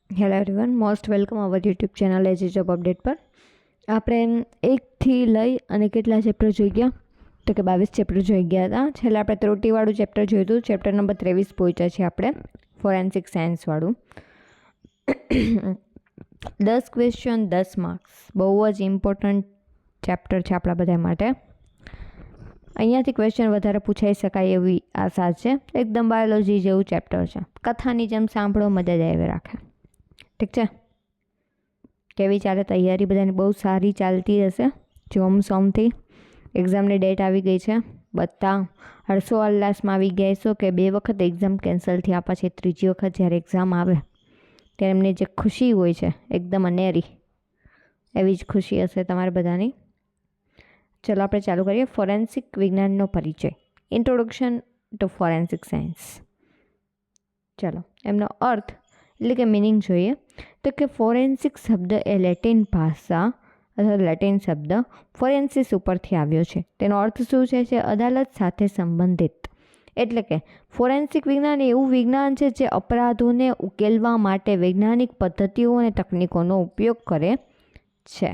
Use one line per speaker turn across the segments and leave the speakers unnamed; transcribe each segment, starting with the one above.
Hello everyone, most welcome our YouTube channel edge job update પર. આપણે 1થી લઈ અને કેટલા ચેપ્ટર જોઈ ગયા? તો કે 22 ચેપ્ટર જોઈ ગયા હતા. છેલ્લે આપણે ત્રુટિવાળું ચેપ્ટર જોયું હતું. ચેપ્ટર નંબર 23 પહોંચ્યા છે આપણે, ફોરેન્સિક સાયન્સવાળું. 10 ક્વેશ્ચન 10 માર્ક્સ, બહુ જ ઇમ્પોર્ટન્ટ ચેપ્ટર છે આપણા બધા માટે. અહીંયાથી ક્વેશ્ચન વધારે પૂછાઈ શકાય એવી આશા છે. એકદમ બાયોલોજી જેવું ચેપ્ટર છે. કથાની જેમ સાંભળો, મજા જ આવી રાખે. ઠીક છે? કેવી ચાલે તૈયારી? બધાની બહુ સારી ચાલતી હશે. સોમથી એક્ઝામની ડેટ આવી ગઈ છે. બધા હર્ષો ઉલ્લાસમાં આવી ગયા છો કે 2 વખત એક્ઝામ કેન્સલ થયા પછી ત્રીજી વખત જ્યારે એક્ઝામ આવે ત્યારે એમની જે ખુશી હોય છે એકદમ અનેરી, એવી જ ખુશી હશે તમારા બધાની. ચલો આપણે ચાલુ કરીએ. ફોરેન્સિક વિજ્ઞાનનો પરિચય, ઇન્ટ્રોડક્શન ટુ ફોરેન્સિક સાયન્સ. ચલો, એમનો અર્થ એટલે કે મિનિંગ જોઈએ તો કે ફોરેન્સિક શબ્દ એ લેટિન ભાષા અથવા લેટિન શબ્દ ફોરેન્સિસ ઉપરથી આવ્યો છે. તેનો અર્થ શું છે? અદાલત સાથે સંબંધિત. એટલે કે ફોરેન્સિક વિજ્ઞાન એવું વિજ્ઞાન છે જે અપરાધોને ઉકેલવા માટે વૈજ્ઞાનિક પદ્ધતિઓ અને તકનીકોનો ઉપયોગ કરે છે.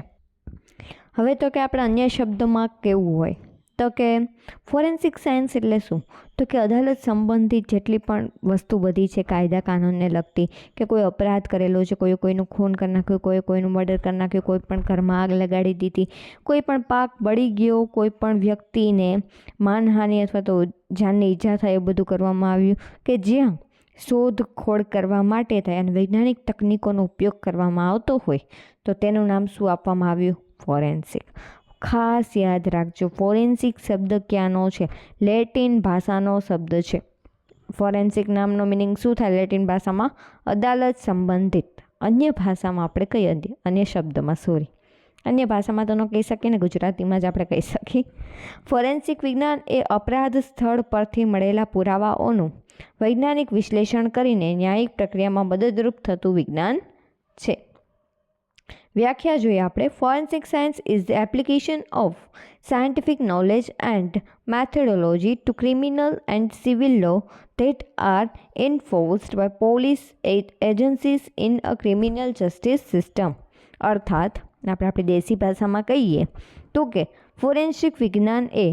હવે તો કે આપણે અન્ય શબ્દમાં કેવું હોય તો કે ફોરેન્સિક સાયન્સ એટલે શું? તો કે અદાલત સંબંધિત જેટલી પણ વસ્તુ બધી છે કાયદા કાનૂનને લગતી, કે કોઈ અપરાધ કરેલો છે, કોઈનું ખૂન કરી નાખ્યું, કોઈનું મર્ડર કરી નાખ્યું, કોઈ પણ ઘરમાં આગ લગાડી દીધી, કોઈ પણ પાક બળી ગયો, કોઈ પણ વ્યક્તિને માનહાનિ અથવા તો જાનની ઈજા થાય એ બધું કરવામાં આવ્યું, કે જ્યાં શોધખોળ કરવા માટે થાય અને વૈજ્ઞાનિક તકનીકોનો ઉપયોગ કરવામાં આવતો હોય તો તેનું નામ શું આપવામાં આવ્યું? ફોરેન્સિક. ખાસ યાદ રાખજો, ફોરેન્સિક શબ્દ ક્યાંનો છે? લેટિન ભાષાનો શબ્દ છે. ફોરેન્સિક નામનો મિનિંગ શું થાય લેટિન ભાષામાં? અદાલત સંબંધિત. અન્ય ભાષામાં આપણે કઈ અન્ય શબ્દમાં અન્ય ભાષામાં તો ન કહી શકીએ ને, ગુજરાતીમાં જ આપણે કહી શકીએ. ફોરેન્સિક વિજ્ઞાન એ અપરાધ સ્થળ પરથી મળેલા પુરાવાઓનું વૈજ્ઞાનિક વિશ્લેષણ કરીને ન્યાયિક પ્રક્રિયામાં મદદરૂપ થતું વિજ્ઞાન છે. વ્યાખ્યા જોઈએ આપણે. Forensic science is the application of scientific knowledge and methodology to criminal and civil law that are enforced by police agencies in a criminal justice system. અર્થાત આપણે આપણી દેશી ભાષામાં કહીએ તો કે ફોરેન્સિક વિજ્ઞાન એ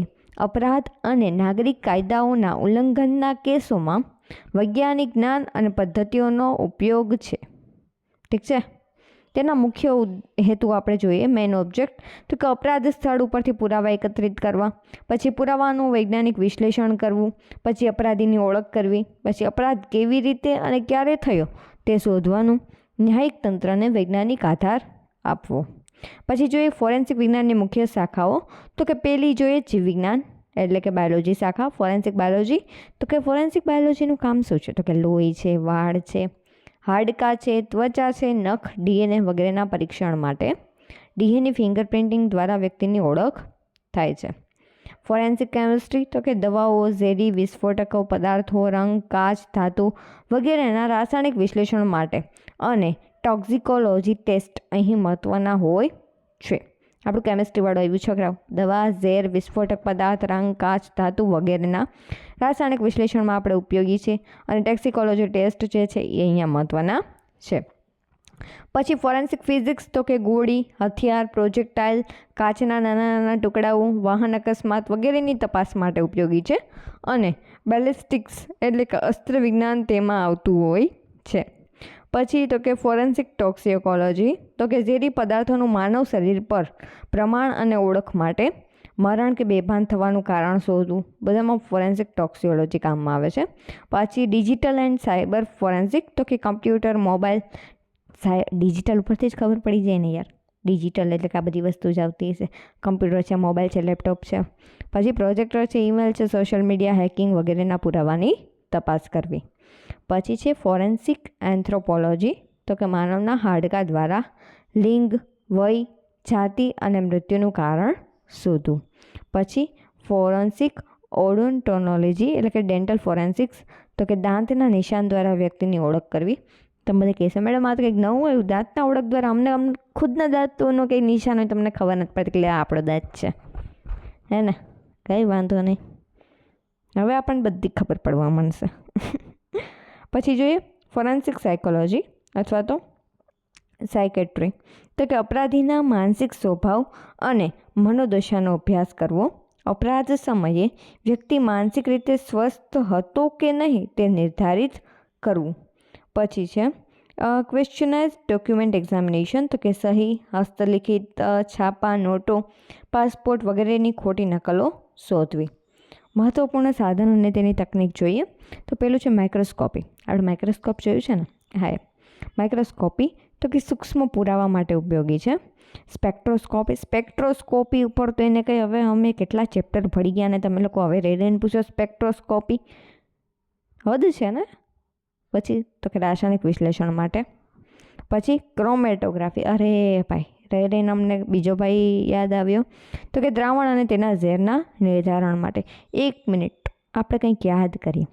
અપરાધ અને નાગરિક કાયદાઓના ઉલ્લંઘનના કેસોમાં વૈજ્ઞાનિક જ્ઞાન અને પદ્ધતિઓનો ઉપયોગ છે. ઠીક છે? તેના મુખ્ય હેતુ આપણે જોઈએ, મેઇન ઓબ્જેક્ટ, તો કે અપરાધ સ્થળ ઉપરથી પુરાવા એકત્રિત કરવા, પછી પુરાવાનું વૈજ્ઞાનિક વિશ્લેષણ કરવું, પછી અપરાધીની ઓળખ કરવી, પછી અપરાધ કેવી રીતે અને ક્યારે થયો તે શોધવાનું, ન્યાયિક તંત્રને વૈજ્ઞાનિક આધાર આપવો. પછી જોઈએ ફોરેન્સિક વિજ્ઞાનની મુખ્ય શાખાઓ, તો કે પહેલી જોઈએ જીવ વિજ્ઞાન એટલે કે બાયોલોજી શાખા, ફોરેન્સિક બાયોલોજી. તો કે ફોરેન્સિક બાયોલોજીનું કામ શું છે? તો કે લોહી છે, વાળ છે, હાડકાં છે, ત્વચા છે, નખ, ડીએનએ વગેરેના પરીક્ષણ માટે ડીએનએ ફિંગરપ્રિન્ટિંગ દ્વારા વ્યક્તિની ઓળખ થાય છે. ફોરેન્સિક કેમિસ્ટ્રી, તો કે દવાઓ, ઝેરી વિસ્ફોટકો પદાર્થો, રંગ, કાચ, ધાતુ વગેરેના રાસાયણિક વિશ્લેષણ માટે અને ટોક્સિકોલોજી ટેસ્ટ અહીં મહત્ત્વના હોય છે. આપણું કેમિસ્ટ્રીવાળું આવ્યું છોકરાઓ. દવા, ઝેર, વિસ્ફોટક પદાર્થ, રંગ, કાચ, ધાતુ વગેરેના રાસાયણિક વિશ્લેષણમાં આપણે ઉપયોગી છે અને ટોક્સિકોલોજી ટેસ્ટ જે છે એ અહીંયા મહત્ત્વના છે. પછી ફોરેન્સિક ફિઝિક્સ, તો કે ગોળી, હથિયાર, પ્રોજેક્ટાઇલ, કાચના નાના નાના ટુકડાઓ, વાહન અકસ્માત વગેરેની તપાસ માટે ઉપયોગી છે. અને બેલિસ્ટિક્સ એટલે કે અસ્ત્ર વિજ્ઞાન તેમાં આવતું હોય છે. પછી તો કે ફોરેન્સિક ટોક્સિકોલોજી, તો કે ઝેરી પદાર્થોનું માનવ શરીર પર પ્રમાણ અને ઓળખ માટે મરણ કે બેભાન થવાનું કારણ શોધવું, બધામાં ફોરેન્સિક ટોક્સિકોલોજી કામમાં આવે છે. પછી ડિજિટલ એન્ડ સાયબર ફોરેન્સિક, તો કે કમ્પ્યુટર, મોબાઈલ, ડિજિટલ ઉપરથી જ ખબર પડી જાય ને યાર, ડિજિટલ એટલે કે આ બધી વસ્તુ જ આવતી હશે. કમ્પ્યુટર છે, મોબાઈલ છે, લેપટોપ છે, પછી પ્રોજેક્ટર છે, ઈમેલ છે, સોશિયલ મીડિયા, હેકિંગ વગેરેના પુરાવાની તપાસ કરવી. પછી છે ફોરેન્સિક એન્થ્રોપોલોજી, તો કે માનવના હાડકાં દ્વારા લિંગ, વય, જાતિ અને મૃત્યુનું કારણ શોધવું. પછી ફોરેન્સિક ઓડોન્ટોલોજી એટલે કે ડેન્ટલ ફોરેન્સિક્સ, તો કે દાંતના નિશાન દ્વારા વ્યક્તિની ઓળખ કરવી. તમે બધા કહેશો મેડમ આ તો કંઈક નવું હોય, દાંતના ઓળખ દ્વારા અમને ખુદના દાંતોનો કંઈ નિશાન હોય તમને ખબર નથી પડતી એટલે આ આપણો દાંત છે, હે ને? કંઈ વાંધો નહીં, હવે આપણને બધી ખબર પડવા માંડશે. પછી જોઈએ ફોરેન્સિક સાયકોલોજી અથવા તો સાયકેટ્રી તો કે અપરાધીના માનસિક સ્વભાવ અને મનોદશાનો અભ્યાસ કરવો, અપરાધ સમયે વ્યક્તિ માનસિક રીતે સ્વસ્થ હતો કે નહીં તે નિર્ધારિત કરવું. પછી છે ક્વેશ્ચનાઇઝ ડોક્યુમેન્ટ એક્ઝામિનેશન તો કે સહી, હસ્તલિખિત, છાપા, નોટો, પાસપોર્ટ વગેરેની ખોટી નકલો શોધવી. મહત્વપૂર્ણ સાધન અને તેની તકનિક જોઈએ તો પહેલું છે માઇક્રોસ્કોપી. આપણે માઇક્રોસ્કોપ જોયું છે ને? હા, માઇક્રોસ્કોપી તો કે સૂક્ષ્મ પુરાવા માટે ઉપયોગી છે. સ્પેક્ટ્રોસ્કોપી ઉપર તો એને કંઈ હવે અમે કેટલા ચેપ્ટર ભળી ગયા ને તમે લોકો હવે રેડીને પૂછો સ્પેક્ટ્રોસ્કોપી, હદ છે ને. પછી તો કે રાસાયણિક વિશ્લેષણ માટે. પછી ક્રોમેટોગ્રાફી, અરે ભાઈ રેડીને અમને બીજો ભાઈ યાદ આવ્યો તો કે દ્રાવણ અને તેના ઝેરના નિર્ધારણ માટે. 1 મિનિટ આપણે કંઈક યાદ કરીએ.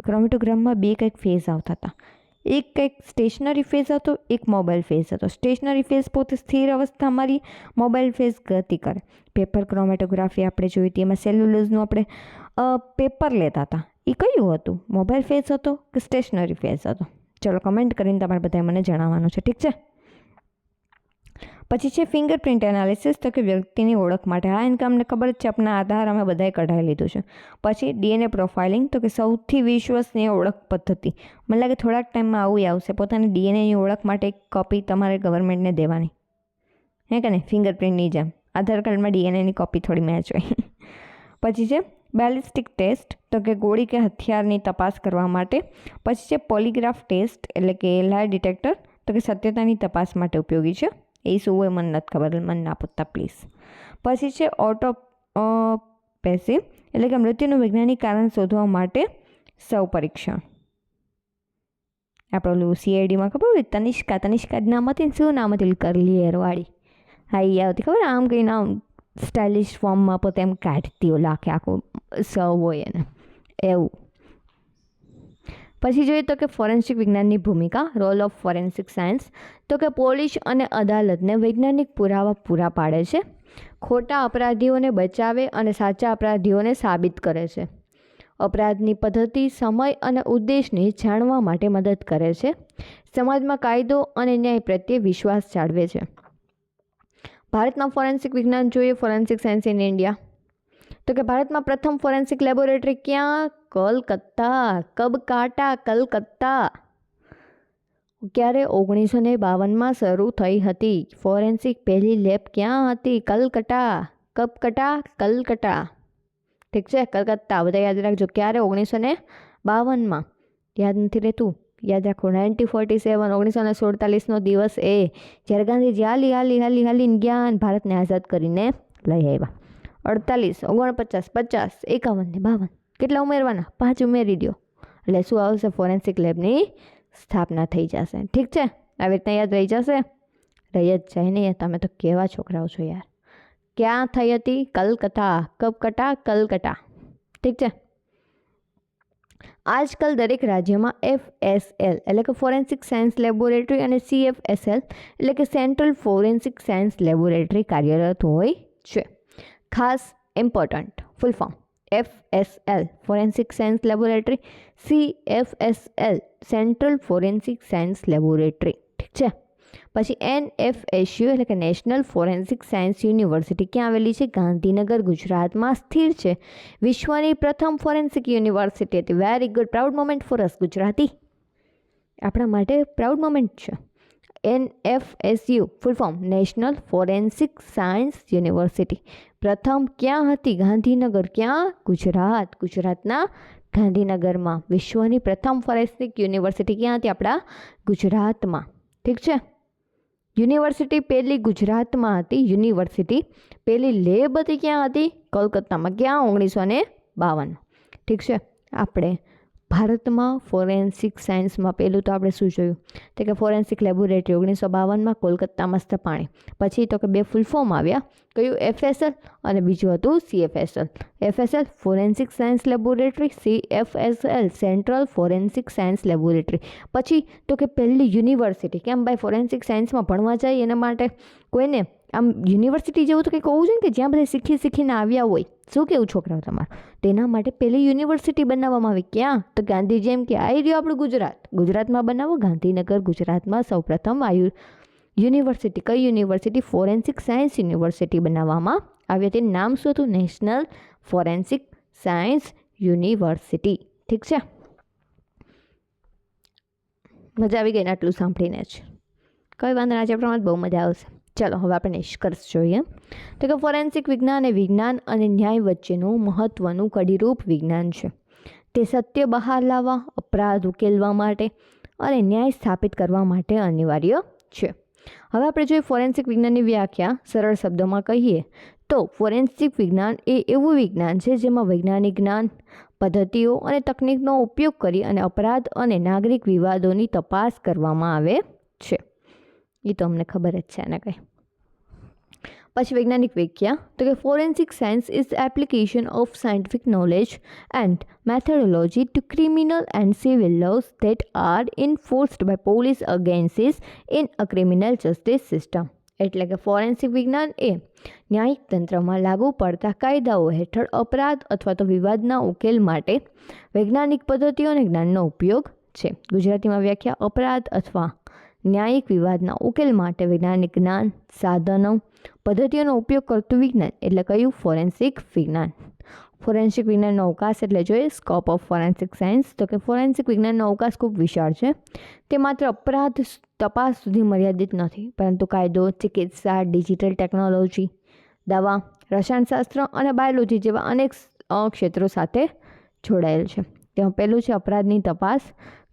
ક્રોમેટોગ્રામમાં 2 કંઈક ફેઝ આવતા હતા. એક કંઈક સ્ટેશનરી ફેઝ હતો, એક મોબાઈલ ફેઝ હતો. સ્ટેશનરી ફેઝ પોતે સ્થિર અવસ્થામાં, મોબાઈલ ફેઝ ગતિ કરે. પેપર ક્રોમેટોગ્રાફી આપણે જોઈ હતી, એમાં સેલ્યુલોઝનું આપણે પેપર લેતા હતા. એ કયું હતું? મોબાઈલ ફેઝ હતો કે સ્ટેશનરી ફેઝ હતો? ચલો કમેન્ટ કરીને તમારે બધાએ મને જણાવવાનું છે, ઠીક છે. પછી છે ફિંગરપ્રિન્ટ એનાલિસિસ તો કે વ્યક્તિની ઓળખ માટે. હા, એને અમને ખબર જ છે, આપણા આધાર અમે બધાએ કઢાવી લીધું છે. પછી ડીએનએ પ્રોફાઇલિંગ તો કે સૌથી વિશ્વસનીય ઓળખ પદ્ધતિ. મને લાગે થોડાક ટાઈમમાં આવું આવશે. પોતાની ડીએનએની ઓળખ માટે એક કોપી તમારે ગવર્મેન્ટને દેવાની, હે કે નહીં? ફિંગરપ્રિન્ટની જેમ આધાર કાર્ડમાં ડીએનએની કોપી થોડી મેચ હોય. પછી છે બેલિસ્ટિક ટેસ્ટ તો કે ગોળી કે હથિયારની તપાસ કરવા માટે. પછી છે પોલીગ્રાફ ટેસ્ટ એટલે કે લાય ડિટેક્ટર તો કે સત્યતાની તપાસ માટે ઉપયોગી છે. એ શું હોય મને નથી ખબર, મને ના પૂછતા પ્લીઝ. પછી છે ઓટોપેસી એટલે કે મૃત્યુનું વૈજ્ઞાનિક કારણ શોધવા માટે સૌ પરીક્ષણ. આપણે ઓલું સીઆઈડીમાં ખબર હોય તનિષ્કા જ નામ હતી ને, શું નામ હતી? કરલી હેરવાળી. હા, એ આવતી ખબર, આમ કંઈ નામ સ્ટાઇલિશ ફોર્મમાં પોતે એમ કાઢતી ઓલા આખું સૌ હોય એને એવું. પછી જોઈએ તો કે ફોરેન્સિક વિજ્ઞાનની ભૂમિકા, રોલ ઓફ ફોરેન્સિક સાયન્સ તો કે પોલીસ અને અદાલતને વૈજ્ઞાનિક પુરાવા પૂરા પાડે છે, ખોટા અપરાધીઓને બચાવે અને સાચા અપરાધીઓને સાબિત કરે છે, અપરાધની પદ્ધતિ, સમય અને ઉદ્દેશને જાણવા માટે મદદ કરે છે, સમાજમાં કાયદો અને ન્યાય પ્રત્યે વિશ્વાસ જાળવે છે. ભારતમાં ફોરેન્સિક વિજ્ઞાન જોઈએ, ફોરેન્સિક સાયન્સ ઇન ઇન્ડિયા તો કે ભારતમાં પ્રથમ ફોરેન્સિક લેબોરેટરી ક્યાં? કોલકાતા. કબ કાંટા? કલકત્તા. ક્યારે? 1952માં શરૂ થઈ હતી. ફોરેન્સિક પહેલી લેબ ક્યાં હતી? કલકત્તા. કબ કટા? કલકત્તા. ઠીક છે, કલકત્તા. બધા યાદ રાખજો. ક્યારે? 1952માં. યાદ નથી રહેતું? યાદ રાખો. 1947 1947નો દિવસ એ જ્યારે ગાંધીજી હાલીને ગયા અને ભારતને આઝાદ કરીને લઈ આવ્યા. 48 49 50 51 ને 52 કેટલા ઉમેરવાના? 5 ઉમેરી દો એટલે શું આવશે? ફોરેન્સિક લેબની સ્થાપના થઈ જશે. ઠીક છે, આવી રીતના યાદ રહી જશે? રહી જ જાય નહીં. તમે તો કેવા છોકરાઓ છો યાર. ક્યાં થઈ હતી? કલકત્તા. કબ કટા? કલકત્તા. ઠીક છે. આજકાલ દરેક રાજ્યમાં FSL એટલે કે ફોરેન્સિક સાયન્સ લેબોરેટરી અને CFSL એટલે કે સેન્ટ્રલ ફોરેન્સિક સાયન્સ લેબોરેટરી કાર્યરત હોય છે. ખાસ important full form FSL forensic science laboratory, CFSL central forensic science laboratory. ઠીક છે. પછી NFSU એટલે કે નેશનલ ફોરેન્સિક સાયન્સ યુનિવર્સિટી ક્યાં આવેલી છે? ગાંધીનગર, ગુજરાતમાં સ્થિર છે. વિશ્વની પ્રથમ ફોરેન્સિક યુનિવર્સિટી હતી. Very good, proud moment for us Gujarati. આપણા માટે પ્રાઉડ મોમેન્ટ છે. NFSU full form national forensic science university. પ્રથમ ક્યાં હતી? ગાંધીનગર. ક્યાં? ગુજરાત. ગુજરાતના ગાંધીનગરમાં. વિશ્વની પ્રથમ ફોરેન્સિક યુનિવર્સિટી ક્યાં હતી? આપણા ગુજરાતમાં. ઠીક છે. યુનિવર્સિટી પહેલી ગુજરાતમાં હતી. યુનિવર્સિટી પહેલી લેબ હતી ક્યાં હતી? કોલકાતામાં. ક્યાં? 1952. ઠીક છે. આપણે ભારતમાં ફોરેન્સિક સાયન્સમાં પહેલું તો આપણે શું જોયું તો કે ફોરેન્સિક લેબોરેટરી 1952માં કોલકાતામાં સ્થપાણી. પછી તો કે 2 ફૂલ ફોર્મ આવ્યા. કયું? FSL અને બીજું હતું CFSL. FSL forensic science laboratory, CFSL central forensic science laboratory. પછી તો કે પહેલી યુનિવર્સિટી. કેમ ભાઈ? ફોરેન્સિક સાયન્સમાં ભણવા જાય એના માટે કોઈને આમ યુનિવર્સિટી જેવું તો કંઈક હોવું જોઈએ કે જ્યાં બધા શીખીને આવ્યા હોય. શું કેવું છોકરાઓ તમારે? તેના માટે પહેલી યુનિવર્સિટી બનાવવામાં આવી. ક્યાં? તો ગાંધીજી એમ કે આવી રહ્યું આપણું ગુજરાત. ગુજરાતમાં બનાવો. ગાંધીનગર ગુજરાતમાં સૌપ્રથમ યુનિવર્સિટી, કઈ યુનિવર્સિટી? ફોરેન્સિક સાયન્સ યુનિવર્સિટી બનાવવામાં આવી હતી. નામ શું હતું? National forensic science university. ઠીક છે, મજા આવી ગઈ ને આટલું સાંભળીને જ? કઈ વાંધો ના, ચેપ્ટરમાં બહુ મજા આવશે. ચલો હવે આપણે નિષ્કર્ષ જોઈએ. તો કે ફોરેન્સિક વિજ્ઞાન એ વિજ્ઞાન અને ન્યાય વચ્ચેનું મહત્ત્વનું કડીરૂપ વિજ્ઞાન છે. તે સત્ય બહાર લાવવા, અપરાધ ઉકેલવા માટે અને ન્યાય સ્થાપિત કરવા માટે અનિવાર્ય છે. હવે આપણે જોઈએ ફોરેન્સિક વિજ્ઞાનની વ્યાખ્યા. સરળ શબ્દોમાં કહીએ તો ફોરેન્સિક વિજ્ઞાન એ એવું વિજ્ઞાન છે જેમાં વૈજ્ઞાનિક જ્ઞાન, પદ્ધતિઓ અને તકનિકનો ઉપયોગ કરી અને અપરાધ અને નાગરિક વિવાદોની તપાસ કરવામાં આવે છે. એ તો અમને ખબર જ છે ને કંઈ. પછી વૈજ્ઞાનિક વ્યાખ્યા. તો કે forensic science is the application of scientific knowledge and methodology to criminal and civil laws that are enforced by police against in a criminal justice system. એટલે કે ફોરેન્સિક વિજ્ઞાન એ ન્યાયિક તંત્રમાં લાગુ પડતા કાયદાઓ હેઠળ અપરાધ અથવા તો વિવાદના ઉકેલ માટે વૈજ્ઞાનિક પદ્ધતિઓ અને જ્ઞાનનો ઉપયોગ છે. ગુજરાતીમાં વ્યાખ્યા. અપરાધ અથવા ન્યાયિક વિવાદના ઉકેલ માટે વૈજ્ઞાનિક જ્ઞાન, સાધનો, પદ્ધતિઓનો ઉપયોગ કરતું વિજ્ઞાન એટલે કયું? ફોરેન્સિક વિજ્ઞાન. ફોરેન્સિક વિજ્ઞાનનો અવકાશ એટલે જોઈએ સ્કોપ ઓફ ફોરેન્સિક સાયન્સ. તો કે ફોરેન્સિક વિજ્ઞાનનો અવકાશ ખૂબ વિશાળ છે. તે માત્ર અપરાધ તપાસ સુધી મર્યાદિત નથી, પરંતુ કાયદો, ચિકિત્સા, ડિજિટલ ટેકનોલોજી, દવા, રસાયણશાસ્ત્ર અને બાયોલોજી જેવા અનેક ક્ષેત્રો સાથે જોડાયેલ છે. તેમાં પહેલું છે અપરાધની તપાસ,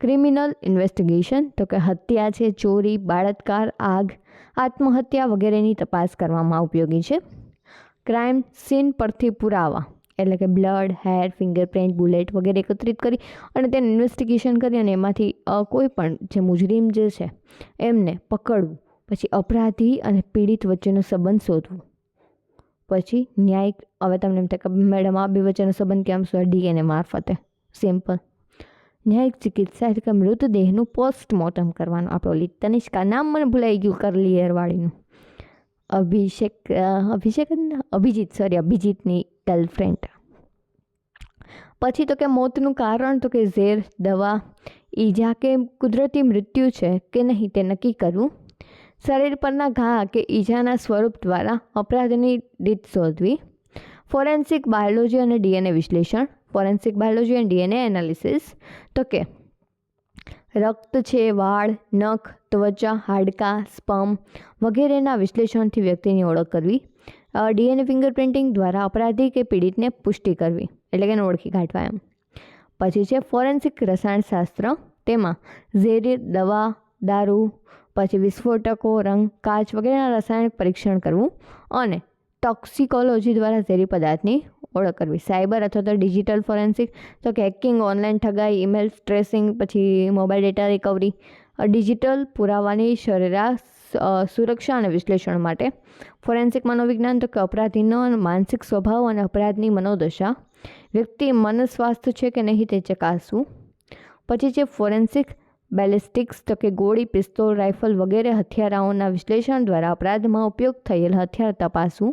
ક્રિમિનલ ઇન્વેસ્ટિગેશન. તો કે હત્યા છે, ચોરી, બળાત્કાર, આગ, આત્મહત્યા વગેરેની તપાસ કરવામાં ઉપયોગી છે. ક્રાઇમ સીન પરથી પુરાવા એટલે કે બ્લડ, હેર, ફિંગરપ્રિન્ટ, બુલેટ વગેરે એકત્રિત કરી અને તેનું ઇન્વેસ્ટિગેશન કરી અને એમાંથી કોઈ પણ જે મુજરીમ જે છે એમને પકડવું. પછી અપરાધી અને પીડિત વચ્ચેનો સંબંધ શોધવું. પછી ન્યાયિક. હવે તમને એમ થાય કે મેડમ આ બે વચ્ચેનો સંબંધ કેમ શોધે? DNA મારફતે. સિમ્પલ. ન્યાયિક ચિકિત્સા એટલે કે મૃતદેહનું પોસ્ટમોર્ટમ કરવાનું. આપણો તનિષ્કા, નામ મને ભૂલાઈ ગયું, કરલી હેરવાળીનું. અભિજીતની ગર્લફ્રેન્ડ. પછી તો કે મોતનું કારણ. તો કે ઝેર, દવા, ઈજા કે કુદરતી મૃત્યુ છે કે નહીં તે નક્કી કરવું. શરીર પરના ઘા કે ઈજાના સ્વરૂપ દ્વારા અપરાધની રીત શોધવી. ફોરેન્સિક બાયોલોજી અને DNA વિશ્લેષણ. ફોરેન્સિક બાયોલોજી અને DNA એનાલિસિસ. તો કે રક્ત છે, વાળ, નખ, ત્વચા, હાડકાં, સ્પર્મ વગેરેના વિશ્લેષણથી વ્યક્તિની ઓળખ કરવી. DNA ફિંગરપ્રિન્ટિંગ દ્વારા અપરાધી કે પીડિતને પુષ્ટિ કરવી એટલે કે ઓળખી કાઢવા એમ. પછી છે ફોરેન્સિક રસાયણશાસ્ત્ર. તેમાં ઝેરી દવા, દારૂ, પછી વિસ્ફોટકો, રંગ, કાચ વગેરેના રાસાયણિક પરીક્ષણ કરવું અને ટોક્સિકોલોજી દ્વારા ઝેરી પદાર્થની ઓળખ કરવી. સાયબર અથવા તો ડિજિટલ ફોરેન્સિક. તો કે હેકિંગ, ઓનલાઈન ઠગાઈ, ઈમેલ ટ્રેસિંગ, પછી મોબાઈલ ડેટા રિકવરી, ડિજિટલ પુરાવાની સરેરાશ સુરક્ષા અને વિશ્લેષણ માટે. ફોરેન્સિક મનોવિજ્ઞાન. તો કે અપરાધીનો માનસિક સ્વભાવ અને અપરાધની મનોદશા, વ્યક્તિ મનસ્વાસ્થ્ય છે કે નહીં તે ચકાસવું. પછી છે ફોરેન્સિક બેલિસ્ટિક્સ. તો કે ગોળી, પિસ્તોલ, રાઇફલ વગેરે હથિયારોના વિશ્લેષણ દ્વારા અપરાધમાં ઉપયોગ થયેલ હથિયાર તપાસવું.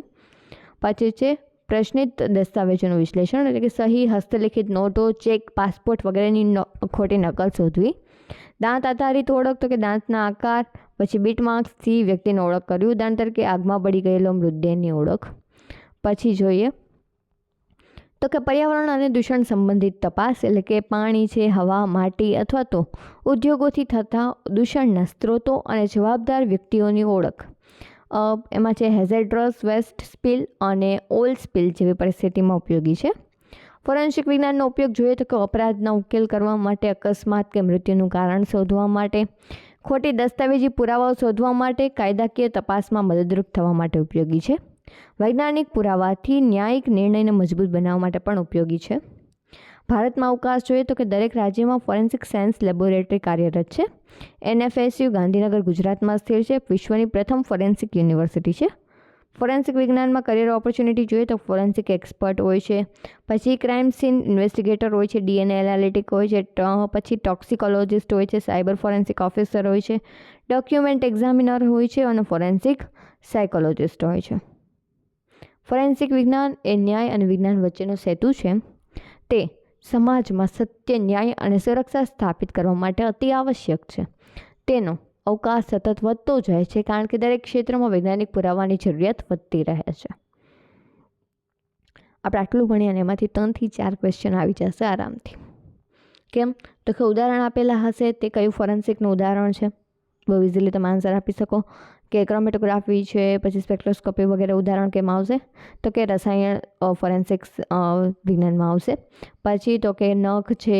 પછી છે પ્રશ્નિત દસ્તાવેજોનું વિશ્લેષણ એટલે કે સહી, હસ્તલિખિત નોટો, ચેક, પાસપોર્ટ વગેરેની ખોટી નકલ શોધવી. દાંત આધારિત ઓળખ. તો કે દાંતના આકાર, પછી બીટ માર્ક્સથી વ્યક્તિને ઓળખ કરવી. ઉદાહરણ તરીકે આગમાં બળી ગયેલો મૃતદેહની ઓળખ. પછી જોઈએ તો કે પર્યાવરણ અને દૂષણ સંબંધિત તપાસ એટલે કે પાણી છે, હવા, માટી અથવા તો ઉદ્યોગોથી થતા દૂષણના સ્ત્રોતો અને જવાબદાર વ્યક્તિઓની ઓળખ. એમાં છે હેઝાર્ડસ વેસ્ટ સ્પિલ અને ઓઇલ સ્પિલ જેવી પરિસ્થિતિમાં ઉપયોગી છે. ફોરેન્સિક વિજ્ઞાનનો ઉપયોગ જોઈએ તો કે અપરાધના ઉકેલ કરવા માટે, અકસ્માત કે મૃત્યુનું કારણ શોધવા માટે, ખોટી દસ્તાવેજી પુરાવાઓ શોધવા માટે, કાયદાકીય તપાસમાં મદદરૂપ થવા માટે ઉપયોગી છે. વૈજ્ઞાનિક પુરાવાથી ન્યાયિક નિર્ણયને મજબૂત બનાવવા માટે પણ ઉપયોગી છે. ભારતમાં અવકાશ જોઈએ તો કે દરેક રાજ્યમાં ફોરેન્સિક સાયન્સ લેબોરેટરી કાર્યરત છે. NFSU ગાંધીનગર ગુજરાતમાં સ્થિર છે. વિશ્વની પ્રથમ ફોરેન્સિક યુનિવર્સિટી છે. ફોરેન્સિક વિજ્ઞાનમાં કરિયર ઓપોર્ચ્યુનિટી જોઈએ તો ફોરેન્સિક એક્સપર્ટ હોય છે, પછી ક્રાઇમ સીન ઇન્વેસ્ટિગેટર હોય છે, DNA એનાલિટિક હોય છે, પછી ટોક્સિકોલોજિસ્ટ હોય છે, સાયબર ફોરેન્સિક ઓફિસર હોય છે, ડોક્યુમેન્ટ એક્ઝામિનર હોય છે અને ફોરેન્સિક સાયકોલોજિસ્ટ હોય છે. ફોરેન્સિક વિજ્ઞાન એ ન્યાય અને વિજ્ઞાન વચ્ચેનો સેતુ છે. તે સમાજમાં સત્ય, ન્યાય અને સુરક્ષા સ્થાપિત કરવા માટે અતિ આવશ્યક છે. તેનો અવકાશ સતત વધતો જાય છે, કારણ કે દરેક ક્ષેત્રમાં વૈજ્ઞાનિક પુરાવાની જરૂરિયાત વધતી રહે છે. આપણે આટલું ભણીએ અને એમાંથી 3 થી 4 ક્વેશ્ચન આવી જશે આરામથી. કેમ? તો કે ઉદાહરણ આપેલા હશે તે કયું ફોરેન્સિકનું ઉદાહરણ છે, બહુ ઇઝીલી તમે આન્સર આપી શકો. કે ક્રોમેટોગ્રાફી છે, પછી સ્પેક્ટ્રોસ્કોપી વગેરે ઉદાહરણ કેમાં આવશે? તો કે રસાયણ ફોરેન્સિક્સ વિજ્ઞાનમાં આવશે. પછી તો કે નખ છે,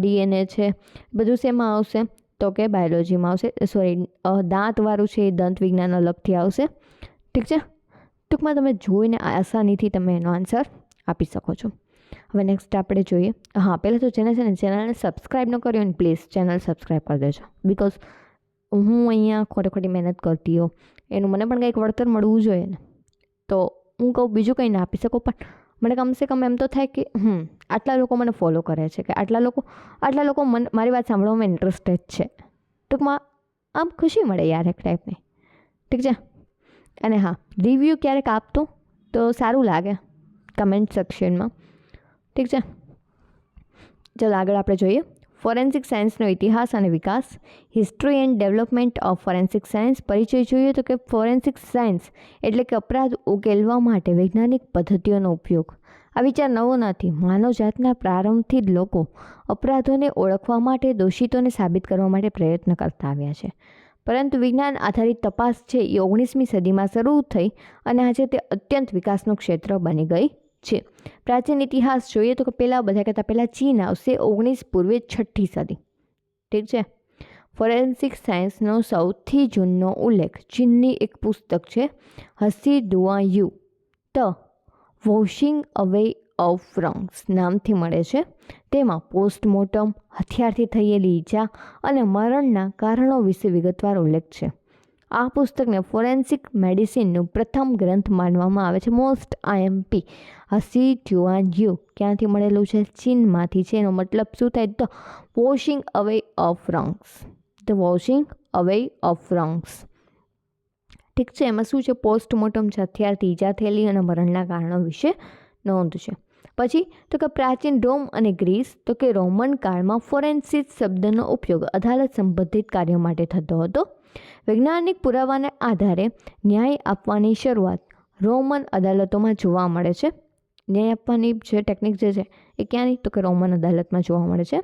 DNA છે, બધું શેમાં આવશે? તો કે બાયોલોજીમાં આવશે. દાંતવાળું છે એ દંત વિજ્ઞાન અલગથી આવશે. ઠીક છે. ટૂંકમાં તમે જોઈને આસાનીથી તમે એનો આન્સર આપી શકો છો. હવે નેક્સ્ટ આપણે જોઈએ. હા, પહેલાં તો ચેનલને સબસ્ક્રાઈબ ન કર્યો ને પ્લીઝ ચેનલ સબસ્ક્રાઈબ કરી દેજો. બિકોઝ હું અહીંયા ખોટી મહેનત કરતી હોઉં, એનું મને પણ કંઈક વળતર મળવું જોઈએ ને. તો હું કહું બીજું કંઈ ના આપી શકું, પણ મને કમસે કમ એમ તો થાય કે આટલા લોકો મને ફોલો કરે છે, કે આટલા લોકો મને મારી વાત સાંભળવામાં ઇન્ટરેસ્ટેડ છે. ટૂંકમાં આમ ખુશી મળે યાર એક ટાઈપની. ઠીક છે. અને હા, રિવ્યૂ ક્યારેક આપતો તો સારું લાગે કમેન્ટ સેક્શનમાં. ઠીક છે. ચાલો આગળ આપણે જોઈએ. ફોરેન્સિક સાયન્સનો ઇતિહાસ અને વિકાસ, history and development of forensic science. પરિચય જોઈએ તો કે ફોરેન્સિક સાયન્સ એટલે કે અપરાધ ઉકેલવા માટે વૈજ્ઞાનિક પદ્ધતિઓનો ઉપયોગ. આ વિચાર નવો નથી. માનવજાતના પ્રારંભથી જ લોકો અપરાધોને ઓળખવા માટે, દોષિતોને સાબિત કરવા માટે પ્રયત્ન કરતા આવ્યા છે. પરંતુ વિજ્ઞાન આધારિત તપાસ છે એ 19મી સદીમાં શરૂ થઈ અને આજે તે અત્યંત વિકાસનું ક્ષેત્ર બની ગઈ છે. પ્રાચીન ઇતિહાસ જોઈએ તો કે બધા કરતાં પહેલાં ચીન આવશે, 19 પૂર્વે 6ઠી સદી. ઠીક છે. ફોરેન્સિક સાયન્સનો સૌથી જૂનો ઉલ્લેખ ચીનની એક પુસ્તક છે, હસી દુઆ યુ ધ વોશિંગ અવે ઓફ રોંગ્સ નામથી મળે છે. તેમાં પોસ્ટમોર્ટમ, હથિયારથી થયેલી ઈજા અને મરણના કારણો વિશે વિગતવાર ઉલ્લેખ છે. આ પુસ્તકને ફોરેન્સિક મેડિસિનનું પ્રથમ ગ્રંથ માનવામાં આવે છે. મોસ્ટ IMP હસી ડ્યુઆન યુ ક્યાંથી મળેલું છે? ચીનમાંથી છે. એનો મતલબ શું થાય? ધ વોશિંગ અવે ઓફ રોંગ્સ. ધ વોશિંગ અવે ઓફ રોંગ્સ. ઠીક છે. એમાં શું છે? પોસ્ટમોર્ટમ છે, હથિયારથી ઈજા થયેલી અને મરણના કારણો વિશે નોંધ છે. પછી તો કે પ્રાચીન રોમ અને ગ્રીસ, તો કે રોમન કાળમાં ફોરેન્સિક શબ્દનો ઉપયોગ અદાલત સંબંધિત કાર્યો માટે થતો હતો. વૈજ્ઞાનિક પુરાવાને આધારે ન્યાય આપવાની શરૂઆત રોમન અદાલતોમાં જોવા મળે છે. ન્યાય આપવાની જે ટેકનિક જે છે એ ક્યાંની? તો કે રોમન અદાલતમાં જોવા મળે છે.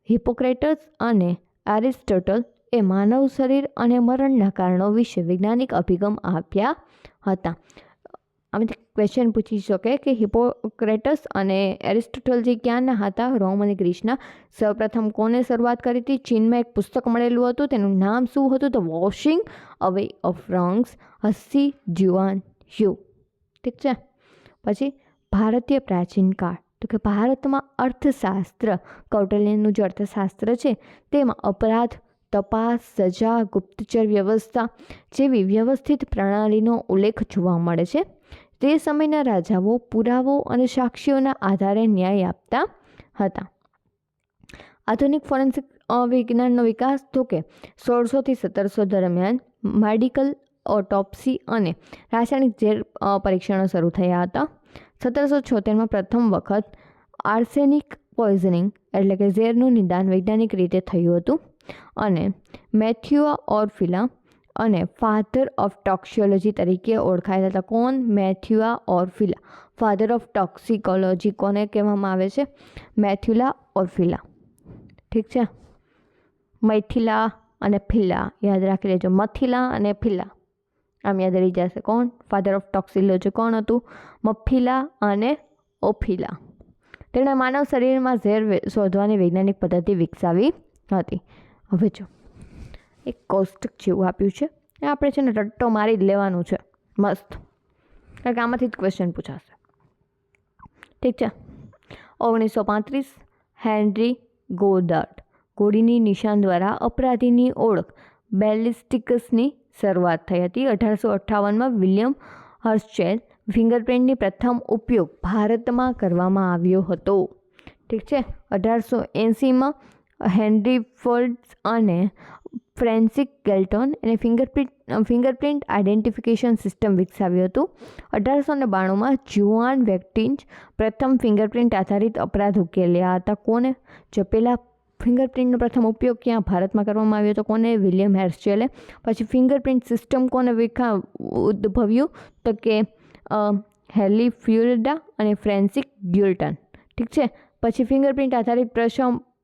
હિપોક્રેટસ અને એરિસ્ટોટલ એ માનવ શરીર અને મરણના કારણો વિશે વૈજ્ઞાનિક અભિગમ આપ્યા હતા. આમાંથી ક્વેશ્ચન પૂછી શકે કે હિપોક્રેટસ અને એરિસ્ટોટલ જે ક્યાંના હતા? રોમ અને ગ્રીસના. સૌપ્રથમ કોને શરૂઆત કરી હતી? ચીનમાં એક પુસ્તક મળેલું હતું, તેનું નામ શું હતું? ધ વોશિંગ અવે ઓફ રોંગ્સ, હસી ડ્યુઆન યુ. ઠીક છે. પછી ભારતીય પ્રાચીન કાળ, તો કે ભારતમાં અર્થશાસ્ત્ર, કૌટિલ્યનું જે અર્થશાસ્ત્ર છે તેમાં અપરાધ, તપાસ, સજા, ગુપ્તચર વ્યવસ્થા જેવી વ્યવસ્થિત પ્રણાલીનો ઉલ્લેખ જોવા મળે છે. તે સમયના રાજાઓ પુરાવો અને સાક્ષીઓના આધારે ન્યાય આપતા હતા. આધુનિક ફોરેન્સિક વિજ્ઞાનનો વિકાસ તો કે 1600 થી 1700 દરમિયાન મેડિકલ ઓટોપ્સી અને રાસાયણિક ઝેર પરીક્ષણો શરૂ થયા હતા. 1776માં પ્રથમ વખત આર્સેનિક પોઈઝનિંગ એટલે કે ઝેરનું નિદાન વૈજ્ઞાનિક રીતે થયું હતું. અને મેથ્યુઆ ઓર્ફિલા અને ફાધર ઓફ ટોક્સિયોલોજી તરીકે ઓળખાયેલા હતા. કોણ? મેથ્યુઆ ઓર્ફિલા, ફાધર ઓફ ટોક્સિકોલોજી કોને કહેવામાં આવે છે? મેથ્યુલા ઓર્ફિલા. ઠીક છે. મૈથિલા અને ફિલ્લા યાદ રાખી લેજો. મથિલા અને ફિલ્લા આમ યાદ રહી જશે. કોણ? ફાધર ઓફ ટોક્સિકોલોજી કોણ હતું? મફિલા અને ઓફિલા. તેણે માનવ શરીરમાં ઝેર શોધવાની વૈજ્ઞાનિક પદ્ધતિ વિકસાવી હતી. હવે જો એક કોષ્ટક જેવું આપ્યું છે, એ આપણે છે ને રટ્ટો મારી જ લેવાનું છે મસ્ત, કારણ કે આમાંથી જ ક્વેશ્ચન પૂછાશે. ઠીક છે. 1935 હેનરી ગોદાર્ડ ગોળીની નિશાન દ્વારા અપરાધીની ઓળખ બેલિસ્ટિક્સની શરૂઆત થઈ હતી. 1858માં વિલિયમ હર્શચેલ ફિંગરપ્રિન્ટની પ્રથમ ઉપયોગ ભારતમાં કરવામાં આવ્યો હતો. ઠીક છે. 1880માં હેનરી ફોર્ડ્સ અને ફ્રેન્સિસ ગેલ્ટન એને ફિંગરપ્રિન્ટ આઇડેન્ટિફિકેશન સિસ્ટમ વિકસાવ્યું હતું. 1892માં જુઆન વેટ્કિન્સ પ્રથમ ફિંગરપ્રિન્ટ આધારિત અપરાધ ઉકેલ્યા હતા. કોને? જો પહેલાં ફિંગરપ્રિન્ટનો પ્રથમ ઉપયોગ ક્યાં ભારતમાં કરવામાં આવ્યો તો કોને? વિલિયમ હેર્શેલે. પછી ફિંગરપ્રિન્ટ સિસ્ટમ કોને ઉદ્ભવ્યું તો કે હેલી ફ્યુરિડા અને ફ્રેન્સિસ ગ્યુલ્ટન. ઠીક છે. પછી ફિંગરપ્રિન્ટ આધારિત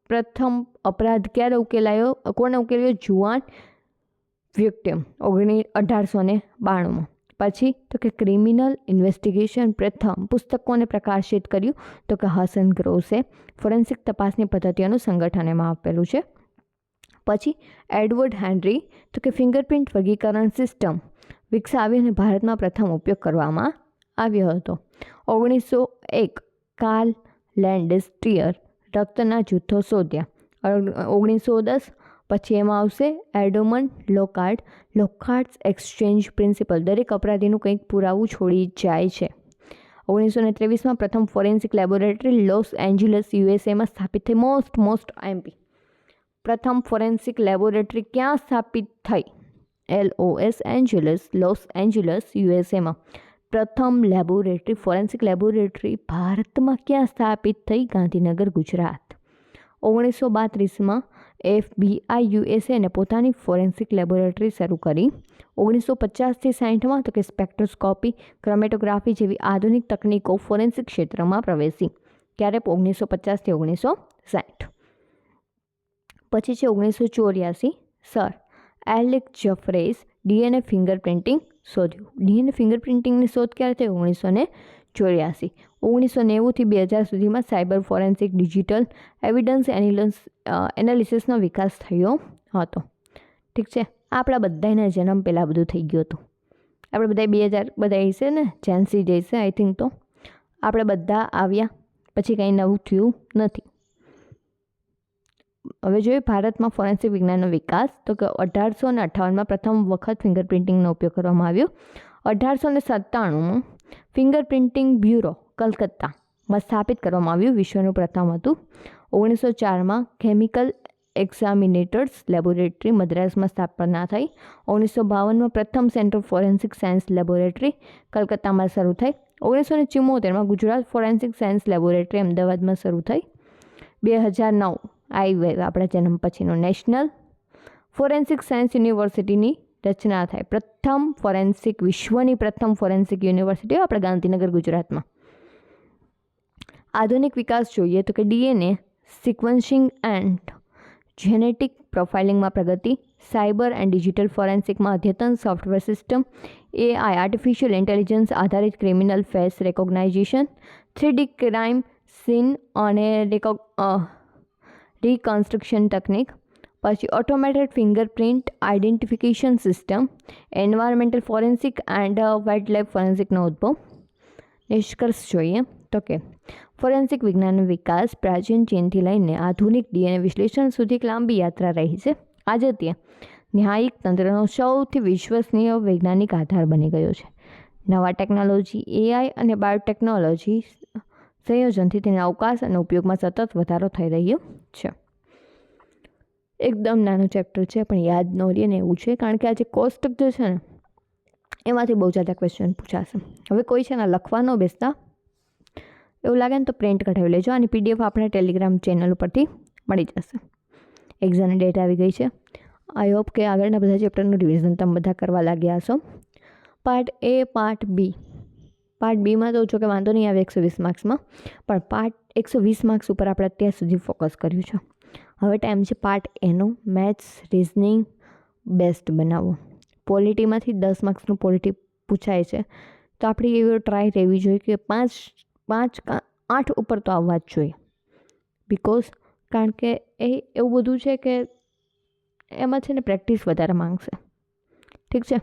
પ્રથમ અપરાધ ક્યારે ઉકેલાયો? કોને ઉકેલ્યો? Juan victim 1892. પછી તો કે ક્રિમિનલ ઇન્વેસ્ટિગેશન પ્રથમ પુસ્તક કોને પ્રકાશિત કર્યું તો કે હસન ગ્રોસે. ફોરેન્સિક તપાસની પદ્ધતિઓનું સંગઠન એમાં આપેલું છે. પછી એડવર્ડ હેનરી તો કે ફિંગરપ્રિન્ટ વર્ગીકરણ સિસ્ટમ વિકસાવી અને ભારતમાં પ્રથમ ઉપયોગ કરવામાં આવ્યો હતો. 1901 કાર્લ લેન્ડસ્ટીયર રક્તના જૂથો શોધ્યા. 1910 પછી એમાં આવશે એડમંડ લોકાર્ડ્સ એક્સચેન્જ પ્રિન્સિપલ. દરેક અપરાધીનું કંઈક પુરાવું છોડી જાય છે. 1923 પ્રથમ ફોરેન્સિક લેબોરેટરી લોસ એન્જલસ યુએસએમાં સ્થાપિત થઈ. મોસ્ટ આઈએમપી પ્રથમ ફોરેન્સિક લેબોરેટરી ક્યાં સ્થાપિત થઈ? લોસ એન્જલસ યુએસએમાં પ્રથમ લેબોરેટરી ફોરેન્સિક લેબોરેટરી ભારતમાં ક્યાં સ્થાપિત થઈ? ગાંધીનગર, ગુજરાત. 1932 FBI યુએસએને પોતાની ફોરેન્સિક લેબોરેટરી શરૂ કરી. 1950થી 60 તો કે સ્પેક્ટ્રોસ્કોપી, ક્રોમેટોગ્રાફી જેવી આધુનિક તકનીકો ફોરેન્સિક ક્ષેત્રમાં પ્રવેશી. ક્યારે? 1950થી 1960. પછી છે 1984 સર એલેક જફરેસ DNA ફિંગરપ્રિન્ટિંગ શોધ્યું. DNA ફિંગરપ્રિન્ટિંગની શોધ ક્યારે થઈ? 1984. 1990થી 2000 સુધીમાં સાયબર ફોરેન્સિક ડિજિટલ એવિડન્સ એનાલિસિસનો વિકાસ થયો હતો. ઠીક છે. આપણા બધાના જન્મ પહેલાં બધું થઈ ગયું હતું. આપણે બધા 2000 બધા છે ને જેન્સી જઈશે આઈ થિંક. તો આપણે બધા આવ્યા પછી કંઈ નવું થયું નથી. હવે જોઈએ ભારતમાં ફોરેન્સિક વિજ્ઞાનનો વિકાસ તો કે 1858 પ્રથમ વખત ફિંગરપ્રિન્ટિંગનો ઉપયોગ કરવામાં આવ્યો. 1897 ફિંગરપ્રિન્ટિંગ બ્યુરો કલકત્તામાં સ્થાપિત કરવામાં આવ્યું. વિશ્વનું પ્રથમ હતું. 1904 કેમિકલ એક્ઝામિનેટર્સ લેબોરેટરી મદ્રાસમાં સ્થાપના થઈ. 1952 પ્રથમ સેન્ટર ફોરેન્સિક સાયન્સ લેબોરેટરી કલકત્તામાં શરૂ થઈ. 1974 ગુજરાત ફોરેન્સિક સાયન્સ લેબોરેટરી અમદાવાદમાં શરૂ થઈ. 2009 આપણા જન્મ પછીનો નેશનલ ફોરેન્સિક સાયન્સ યુનિવર્સિટીની રચના થાય. વિશ્વની પ્રથમ ફોરેન્સિક યુનિવર્સિટી આપણે ગાંધીનગર, ગુજરાતમાં. આધુનિક વિકાસ જોઈએ તો કે DNA સિક્વન્સિંગ એન્ડ જેનેટિક પ્રોફાઇલિંગમાં પ્રગતિ. સાયબર એન્ડ ડિજિટલ ફોરેન્સિકમાં અદ્યતન software system. AI artificial intelligence આધારિત criminal face recognisation. 3D crime scene અને રિકન્સ્ટ્રક્શન ટેકનિક. પછી automated fingerprint identification system. Environmental forensic and wildlife ફોરેન્સિકનો ઉદ્ભવ. નિષ્કર્ષ જોઈએ તો કે ફોરેન્સિક વિજ્ઞાનનો વિકાસ પ્રાચીન ચીનથી લઈને આધુનિક DNA વિશ્લેષણ સુધી એક લાંબી યાત્રા રહી છે. આજે તે ન્યાયિક તંત્રનો સૌથી વિશ્વસનીય વૈજ્ઞાનિક આધાર બની ગયો છે. નવા ટેકનોલોજી, AI અને બાયોટેકનોલોજી સંયોજનથી તેના અવકાશ અને ઉપયોગમાં સતત વધારો થઈ રહ્યો છે. એકદમ નાનું ચેપ્ટર છે પણ યાદ ન રહીએ ને એવું છે, કારણ કે આ જે કોષ્ટક જે છે ને એમાંથી બહુ જ્યાદા ક્વેશ્ચન પૂછાશે. હવે કોઈ છે ને લખવા ન બેસતા, એવું લાગે ને તો પ્રિન્ટ કઢાવી લેજો. આની PDF આપણે ટેલિગ્રામ ચેનલ ઉપરથી મળી જશે. એક્ઝામની ડેટ આવી ગઈ છે. આઈ હોપ કે આગળના બધા ચેપ્ટરનું રિવિઝન તમે બધા કરવા લાગ્યા હશો. Part A, part B. Part બીમાં તો જો કે વાંધો નહીં આવે 120 માર્ક્સમાં, પણ પાર્ટ 120 માર્ક્સ ઉપર આપણે અત્યાર સુધી ફોકસ કર્યું છે. હવે ટાઈમ છે પાર્ટ Aનો. મેથ્સ, રિઝનિંગ બેસ્ટ બનાવો. પોલિટીમાંથી 10 માર્ક્સનું પોલિટી પૂછાય છે, તો આપણી એવી ટ્રાય રહેવી જોઈએ કે 8 ઉપર તો આવવા જ જોઈએ. બિકોઝ કારણ કે એ એવું બધું છે કે એમાં છે ને પ્રેક્ટિસ વધારે માંગશે. ઠીક છે.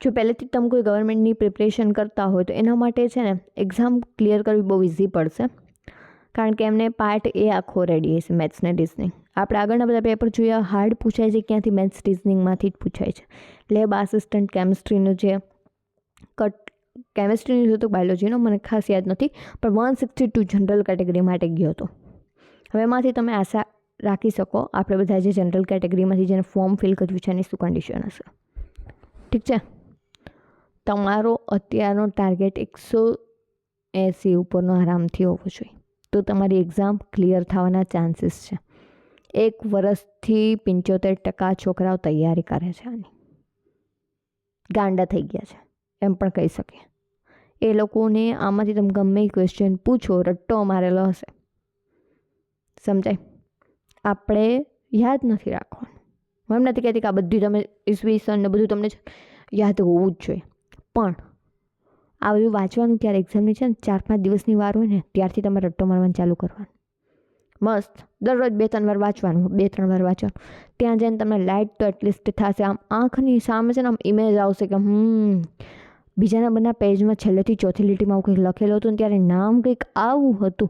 જો પહેલેથી તમે કોઈ ગવર્મેન્ટની પ્રિપરેશન કરતા હોય તો એના માટે છે ને એક્ઝામ ક્લિયર કરવી બહુ ઇઝી પડશે, કારણ કે એમને પાર્ટ A આખો રેડી હશે, મેથ્સ ને રિઝનિંગ. આપણે આગળના બધા પેપર જોયા, હાર્ડ પૂછાય છે ક્યાંથી? મેથ્સ રિઝનિંગમાંથી જ પૂછાય છે. લેબ આસિસ્ટન્ટ કેમિસ્ટ્રીનું જે કેમિસ્ટ્રીનું હતું, બાયોલોજીનો મને ખાસ યાદ નથી, પણ 162 જનરલ કેટેગરી માટે ગયો હતો. હવે એમાંથી તમે આશા રાખી શકો આપણે બધા જે જનરલ કેટેગરીમાંથી જેને ફોર્મ ફિલ કર્યું છે એની શું કન્ડિશન હશે. ઠીક છે. તમારો અત્યારનો ટાર્ગેટ 180 ઉપરનો આરામથી હોવો જોઈએ. તો તમારી એક્ઝામ ક્લિયર થવાના ચાન્સીસ છે. 1 વર્ષથી 75% છોકરાઓ તૈયારી કરે છે આની, ગાંડા થઈ ગયા છે એમ પણ કહી શકીએ. એ લોકોને આમાંથી તમે ગમે એ ક્વેશ્ચન પૂછો, રટ્ટો મારેલો હશે. સમજાય? આપણે યાદ નથી રાખવાનું. હું એમ નથી કહેતી કે આ બધું તમે ઈસવીસન ને બધું તમને યાદ હોવું જ જોઈએ, પણ આ બધું વાંચવાનું ત્યારે એક્ઝામની છે ને 4-5 દિવસની વાર હોય ને ત્યારથી તમે રટ્ટો મારવાનું ચાલુ કરવાનું. મસ્ત દરરોજ 2-3 વાર વાંચવાનું, 2-3 વાર વાંચવાનું. ત્યાં જઈને તમને લાઇટ તો એટલીસ્ટ થશે. આમ આંખની સામે છે ને આમ ઇમેજ આવશે કે બીજાના બધા પેજમાં છેલ્લેથી ચોથી લીટીમાં આવું કંઈક લખેલું હતું ને ત્યારે નામ કંઈક આવું હતું.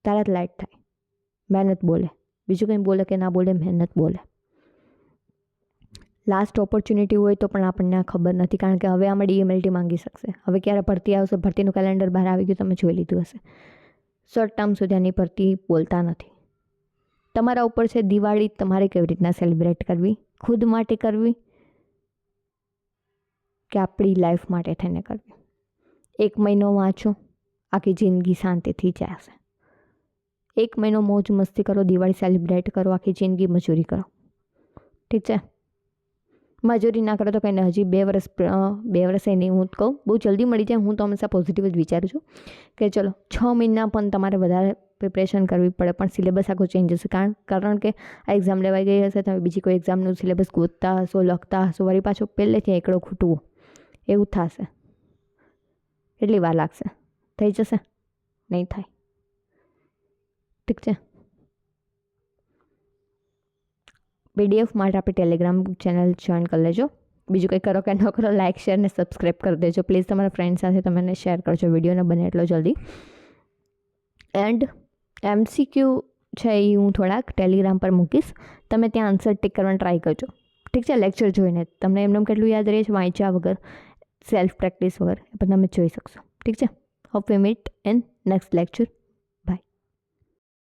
તારા જ લાઇટ થાય. મહેનત બોલે, બીજું કંઈ બોલે કે ના બોલે, મહેનત બોલે. લાસ્ટ ઓપોર્ચ્યુનિટી હોય તો પણ આપણને આ ખબર નથી, કારણ કે હવે આમાં DMLT માંગી શકશે. હવે ક્યારે ભરતી આવશે, ભરતીનું કેલેન્ડર બહાર આવી ગયું, તમે જોઈ લીધું હશે. શોર્ટ ટર્મ સુધી આની ભરતી બોલતા નથી. તમારા ઉપર છે દિવાળી તમારે કેવી રીતના સેલિબ્રેટ કરવી, ખુદ માટે કરવી કે આપણી લાઈફ માટે થઈને કરવી. 1 મહિનો વાંચો, આખી જિંદગી શાંતિથી જશે. 1 મહિનો મોજ મસ્તી કરો, દિવાળી સેલિબ્રેટ કરો, આખી જિંદગી મજૂરી કરો. ઠીક છે? મજૂરી ના કરો તો કંઈ નહીં, હજી 2 વર્ષ નહીં, હું કહું બહુ જલ્દી મળી જાય. હું તો હંમેશા પોઝિટિવ જ વિચારું છું કે ચલો 6 મહિના પણ તમારે વધારે પ્રિપરેશન કરવી પડે, પણ સિલેબસ આખો ચેન્જ હશે. કારણ કે આ એક્ઝામ લેવાઈ ગઈ હશે, તમે બીજી કોઈ એક્ઝામનું સિલેબસ ગોતતા હશો, લખતા હશો, વળી પાછો પહેલેથી એકડો ખૂટવો એવું થશે. કેટલી વાર લાગશે? થઈ જશે? નહીં થાય. ઠીક છે? PDF માટે આપણે ટેલિગ્રામ ચેનલ જોઈન કરી લેજો. બીજું કંઈ કરો કે ન કરો, લાઇક શેર ને સબસ્ક્રાઈબ કરી દેજો પ્લીઝ. તમારા ફ્રેન્ડ સાથે તમે એને શેર કરજો વિડીયોને બને એટલો જલ્દી. એન્ડ MCQ છે એ હું થોડાક ટેલિગ્રામ પર મૂકીશ, તમે ત્યાં આન્સર ટિક કરવાનું ટ્રાય કરજો. ઠીક છે? લેક્ચર જોઈને તમને એમને કેટલું યાદ રહે છે વાંચ્યા વગર, સેલ્ફ પ્રેક્ટિસ વગર, એ પણ તમે જોઈ શકશો. ઠીક છે? Hope we meet in next lecture.